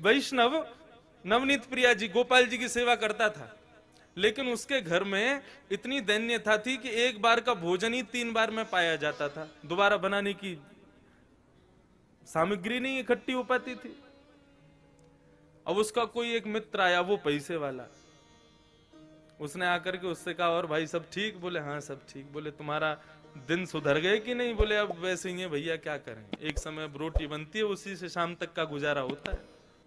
वैष्णव नवनीत प्रिया जी गोपाल जी की सेवा करता था, लेकिन उसके घर में इतनी दैन्यता थी कि एक बार का भोजन ही 3 बार में पाया जाता था, दोबारा बनाने की सामग्री नहीं इकट्ठी हो पाती थी। अब उसका कोई एक मित्र आया, वो पैसे वाला, उसने आकर के उससे कहा और भाई सब ठीक? बोले हाँ सब ठीक। बोले तुम्हारा दिन सुधर गए कि नहीं? बोले अब वैसे ही है भैया, क्या करें, एक समय अब रोटी बनती है, उसी से शाम तक का गुजारा होता है।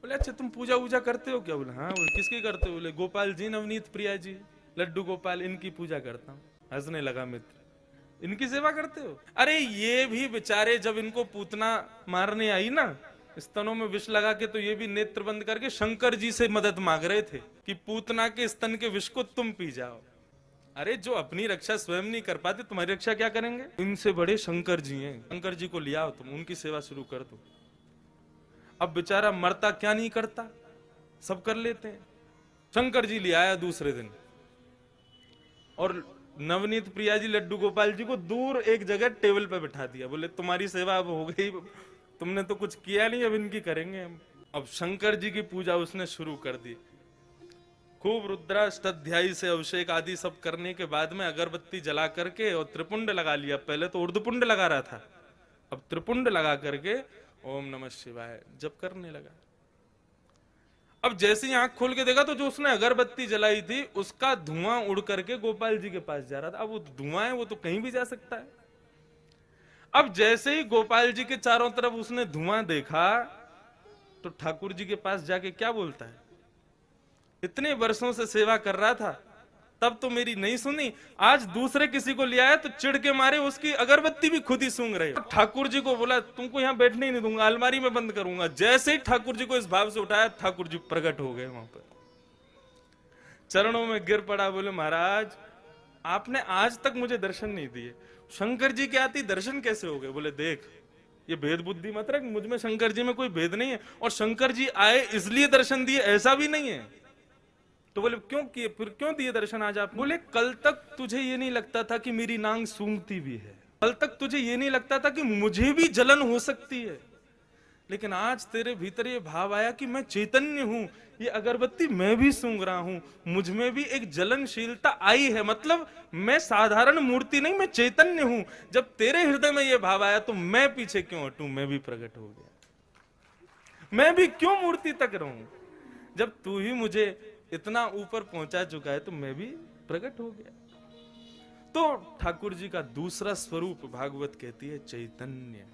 बोले अच्छा तुम पूजा वूजा करते हो क्या? बोले हाँ। बोले किसकी करते हो? बोले गोपाल जी, नवनीत प्रिया जी, लड्डू गोपाल, इनकी पूजा करता हूँ। हंसने लगा मित्र, इनकी सेवा करते हो? अरे ये भी बेचारे जब इनको पूतना मारने आई ना, स्तनों में विष लगा के, तो ये भी नेत्र बंद करके शंकर जी से मदद मांग रहे थे कि पूतना के स्तन के विष को तुम पी जाओ। अरे जो अपनी रक्षा स्वयं नहीं कर पाते, तुम्हारी रक्षा क्या करेंगे? इनसे बड़े शंकर जी हैं, शंकर जी को ले आओ, तुम उनकी सेवा शुरू कर दो। अब बेचारा मरता क्या नहीं करता, सब कर लेते हैं। शंकर जी ले आया दूसरे दिन, और नवनीत प्रिया जी लड्डू गोपाल जी को दूर एक जगह टेबल पर बिठा दिया। बोले तुम्हारी सेवा अब हो गई, तुमने तो कुछ किया नहीं, अब इनकी करेंगे हम। अब शंकर जी की पूजा उसने शुरू कर दी। खूब रुद्राष्टाध्यायी से अभिषेक आदि सब करने के बाद में अगरबत्ती जला करके और त्रिपुंड लगा लिया। पहले तो उर्दपुंड लगा रहा था, अब त्रिपुंड लगा करके ओम नमः शिवाय जप करने लगा। अब जैसे ही आंख खोल के देखा तो जो उसने अगरबत्ती जलाई थी उसका धुआं उड़ करके गोपाल जी के पास जा रहा था। अब वो धुआं है, वो तो कहीं भी जा सकता है। अब जैसे ही गोपाल जी के चारों तरफ उसने धुआं देखा तो ठाकुर जी के पास जाके क्या बोलता है, इतने वर्षों से सेवा कर रहा था, तब तो मेरी नहीं सुनी, आज दूसरे किसी को ले आया तो चिढ़ के मारे उसकी अगरबत्ती भी खुद ही सूंघ रहे। ठाकुर जी को बोला तुमको यहाँ बैठने ही नहीं दूंगा, अलमारी में बंद करूंगा। जैसे ही ठाकुर जी को इस भाव से उठाया, ठाकुर जी प्रकट हो गए वहां पर, चरणों में गिर पड़ा। बोले महाराज आपने आज तक मुझे दर्शन नहीं दिए, शंकर जी के आती दर्शन कैसे हो गए? बोले देख ये भेद बुद्धि मत रख, मुझ में शंकर जी में कोई भेद नहीं है, और शंकर जी आए इसलिए दर्शन दिए ऐसा भी नहीं है। तो बोले क्यों किए, फिर क्यों दिए दर्शन आज आप? बोले कल तक तुझे ये नहीं लगता था कि मेरी नांग सूंघती भी है, कल तक तुझे ये नहीं लगता था कि मुझे भी जलन हो सकती है, लेकिन आज तेरे भीतर ये भाव आया कि मैं चैतन्य हूं, ये अगरबत्ती मैं भी सूंघ रहा हूं, मुझ में भी एक जलनशीलता आई है, मतलब मैं साधारण मूर्ति नहीं, मैं चैतन्य हूं। जब तेरे हृदय में ये भाव आया तो मैं पीछे क्यों हटूं, मैं भी प्रकट हो गया, मैं भी क्यों मूर्ति तक रहूं? जब तू ही मुझे इतना ऊपर पहुंचा चुका है तो मैं भी प्रकट हो गया। तो ठाकुर जी का दूसरा स्वरूप भागवत कहती है चैतन्य।